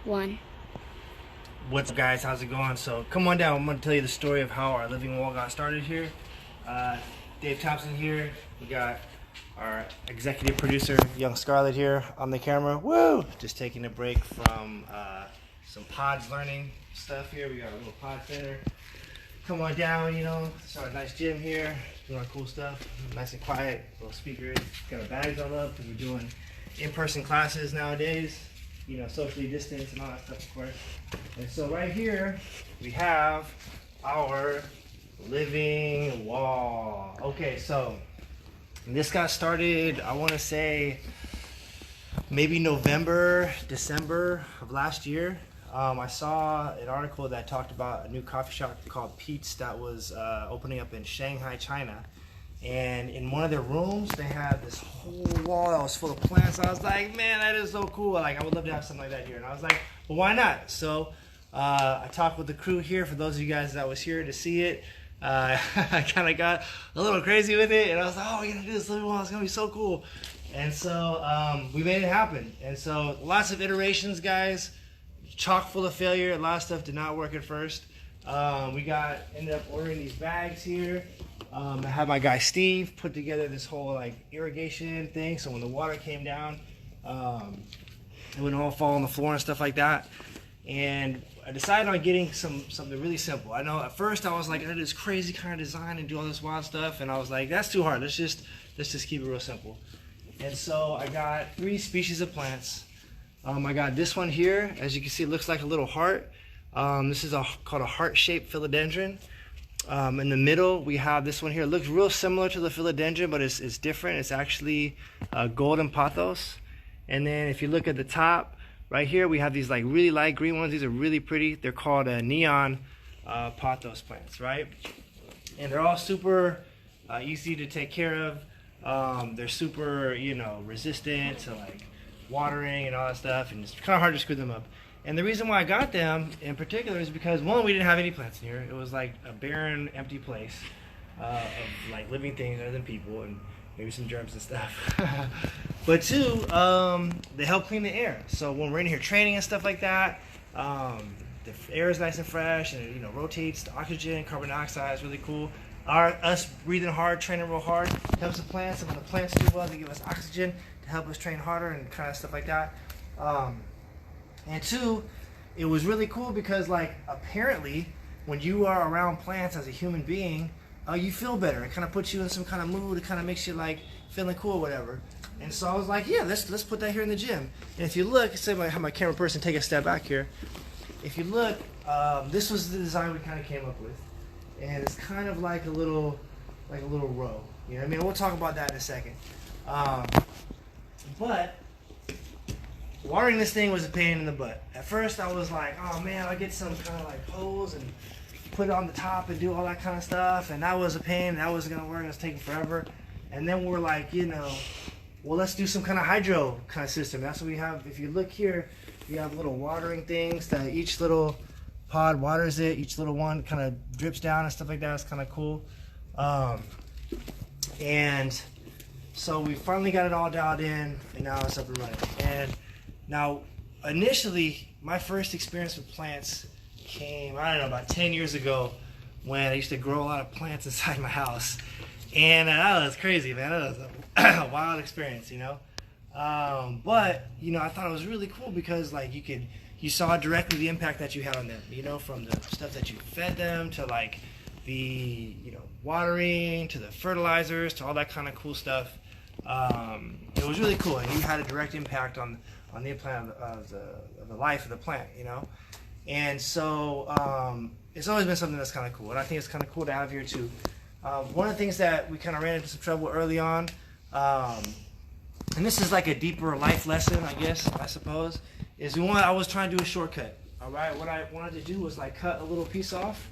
One. What's up, guys? How's it going? So come on down. I'm going to tell you the story of how our living wall got started here. Dave Thompson here. We got our executive producer, Young Scarlett, here on the camera. Woo! Just taking a break from some pods learning stuff here. We got a little pod center. Come on down, it's our nice gym here. Doing our cool stuff. Nice and quiet. Little speakers. Got our bags all up because we're doing in-person classes nowadays. Socially distanced and all that stuff, of course. And so right here, we have our living wall. Okay, so this got started, I want to say, maybe November, December of last year. I saw an article that talked about a new coffee shop called Pete's that was opening up in Shanghai, China. And in one of their rooms, they had this whole wall that was full of plants. I was like, man, that is so cool. Like, I would love to have something like that here. And I was like, well, why not? So I talked with the crew here. For those of you guys that was here to see it, I kind of got a little crazy with it. And I was like, oh, we're going to do this living wall. It's going to be so cool. And so we made it happen. And so lots of iterations, guys. Chock full of failure. A lot of stuff did not work at first. We ended up ordering these bags here. I had my guy Steve put together this whole irrigation thing, so when the water came down, it wouldn't all fall on the floor and stuff like that. And I decided on getting something really simple. I know at first I was like, I did this crazy kind of design and do all this wild stuff, and I was like, that's too hard. Let's just keep it real simple. And so I got 3 species of plants. I got this one here. As you can see, it looks like a little heart. This is called a heart-shaped philodendron. In the middle, we have this one here. It looks real similar to the philodendron, but it's different. It's actually golden pothos. And then if you look at the top, right here, we have these really light green ones. These are really pretty. They're called neon pothos plants, right? And they're all super easy to take care of. They're super, resistant to watering and all that stuff, and it's kind of hard to screw them up. And the reason why I got them in particular is because, one, we didn't have any plants in here. It was like a barren, empty place of living things other than people and maybe some germs and stuff. But 2, they help clean the air. So when we're in here training and stuff like that, the air is nice and fresh, and it rotates the oxygen, carbon dioxide is really cool. Us breathing hard, training real hard helps the plants, and when the plants do well, they give us oxygen to help us train harder and kind of stuff like that. And 2, it was really cool because apparently when you are around plants as a human being, you feel better. It kind of puts you in some kind of mood. It kind of makes you feeling cool or whatever. And so I was like, yeah, let's put that here in the gym. And if you look, say have my camera person take a step back here. If you look, this was the design we kind of came up with. And it's kind of like a little row. You know what I mean? We'll talk about that in a second. But watering this thing was a pain in the butt. At first I was like, oh man, I'll get some kind of hose and put it on the top and do all that kind of stuff, and that was a pain. That wasn't gonna work. It was taking forever. And then we're like, well, let's do some kind of hydro kind of system. That's what we have. If you look here, we have little watering things that each little pod waters it. Each little one kind of drips down and stuff like that. It's kind of cool. And so we finally got it all dialed in, and now it's up and running. And now, initially, my first experience with plants came, I don't know, about 10 years ago when I used to grow a lot of plants inside my house. And that was crazy, man. That was a wild experience, But, I thought it was really cool because, you saw directly the impact that you had on them, from the stuff that you fed them to, the, watering, to the fertilizers, to all that kind of cool stuff. It was really cool, and you had a direct impact on the plant of the life of the plant, And so it's always been something that's kind of cool, and I think it's kind of cool to have here too. One of the things that we kind of ran into some trouble early on, and this is a deeper life lesson, I suppose, is I was trying to do a shortcut. All right, what I wanted to do was cut a little piece off,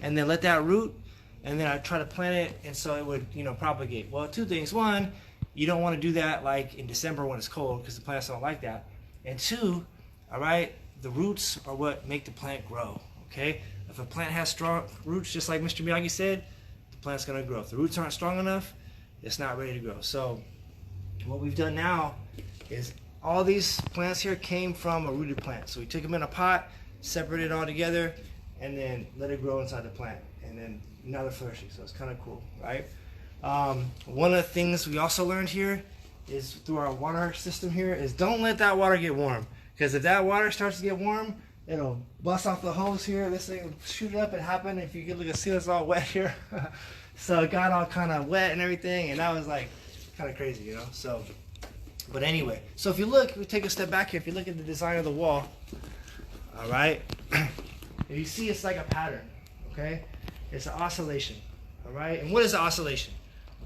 and then let that root, and then I try to plant it, and so it would propagate. Well, 2 things. 1, you don't want to do that in December when it's cold because the plants don't like that. And 2, all right, the roots are what make the plant grow, okay? If a plant has strong roots, just like Mr. Miyagi said, the plant's going to grow. If the roots aren't strong enough, it's not ready to grow. So what we've done now is all these plants here came from a rooted plant. So we took them in a pot, separated it all together, and then let it grow inside the plant. And then now they're flourishing, so it's kind of cool, right? One of the things we also learned here is through our water system here is don't let that water get warm. Because if that water starts to get warm, it'll bust off the hose here. This thing will shoot up. It happened. If you could look, see it's all wet here. So it got all kind of wet and everything, and that was like kind of crazy, you know? So, but anyway, so if you look, we take a step back here. If you look at the design of the wall, all right, you see it's like a pattern, okay? It's an oscillation, all right? And what is an oscillation?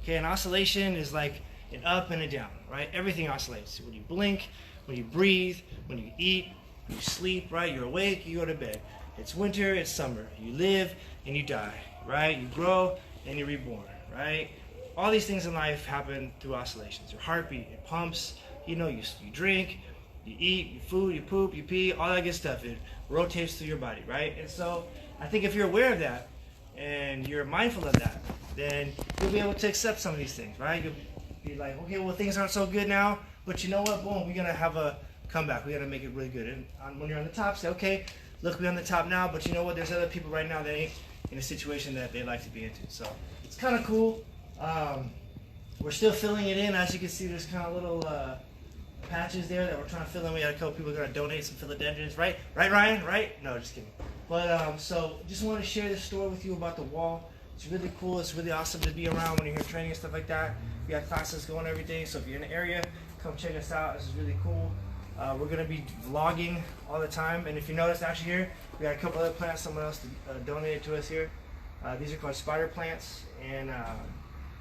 Okay, an oscillation is like an up and a down, right? Everything oscillates. When you blink, when you breathe, when you eat, when you sleep, right? You're awake, you go to bed. It's winter, it's summer. You live and you die, right? You grow and you're reborn, right? All these things in life happen through oscillations. Your heartbeat, it pumps, you know, you drink, you eat, you food, you poop, you pee, all that good stuff. It rotates through your body, right? And so I think if you're aware of that and you're mindful of that, then you'll be able to accept some of these things, right? You'll be like, okay, well, things aren't so good now, but you know what? Boom, we're gonna have a comeback. We gotta make it really good. And when you're on the top, say, okay, look, we're on the top now, but you know what? There's other people right now that ain't in a situation that they like to be into. So it's kind of cool. We're still filling it in. As you can see, there's kind of little patches there that we're trying to fill in. We got a couple people gonna donate some philodendrons, right? Right, Ryan? Right? No, just kidding. But so just want to share this story with you about the wall. It's really cool. It's really awesome to be around when you're here training and stuff like that. We got classes going every day, so if you're in the area, come check us out. This is really cool. We're going to be vlogging all the time, and if you notice actually here, we got a couple other plants someone else donated to us here. These are called spider plants, and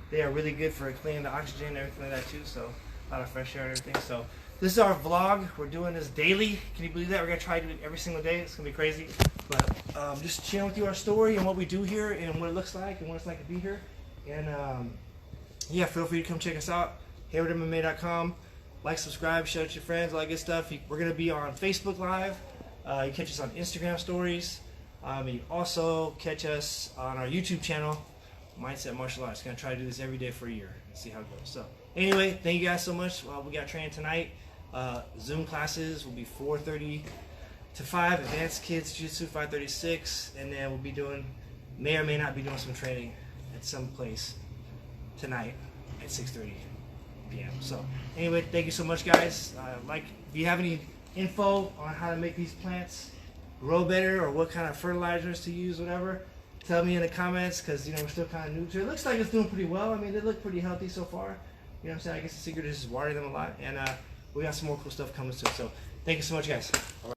they are really good for cleaning the oxygen and everything like that too, so a lot of fresh air and everything. So this is our vlog. We're doing this daily. Can you believe that? We're going to try to do it every single day. It's going to be crazy. But just sharing with you our story and what we do here and what it looks like and what it's like to be here. And yeah, feel free to come check us out. HaywardMMA.com. Like, subscribe, share it to your friends, all that good stuff. We're going to be on Facebook Live. You catch us on Instagram stories. You also catch us on our YouTube channel, Mindset Martial Arts. Going to try to do this every day for a year and see how it goes. So anyway, thank you guys so much. We got training tonight. Zoom classes will be 4:30 to 5. Advanced Kids Jiu-Jitsu 5:36. And then we'll be doing, may or may not be doing some training at some place tonight at 6:30 p.m. So anyway, thank you so much, guys. If you have any info on how to make these plants grow better or what kind of fertilizers to use, whatever, tell me in the comments, because you know we're still kind of new to it. It looks like it's doing pretty well. I mean, they look pretty healthy so far. You know what I'm saying? I guess the secret is just watering them a lot, and we got some more cool stuff coming soon. So thank you so much, guys.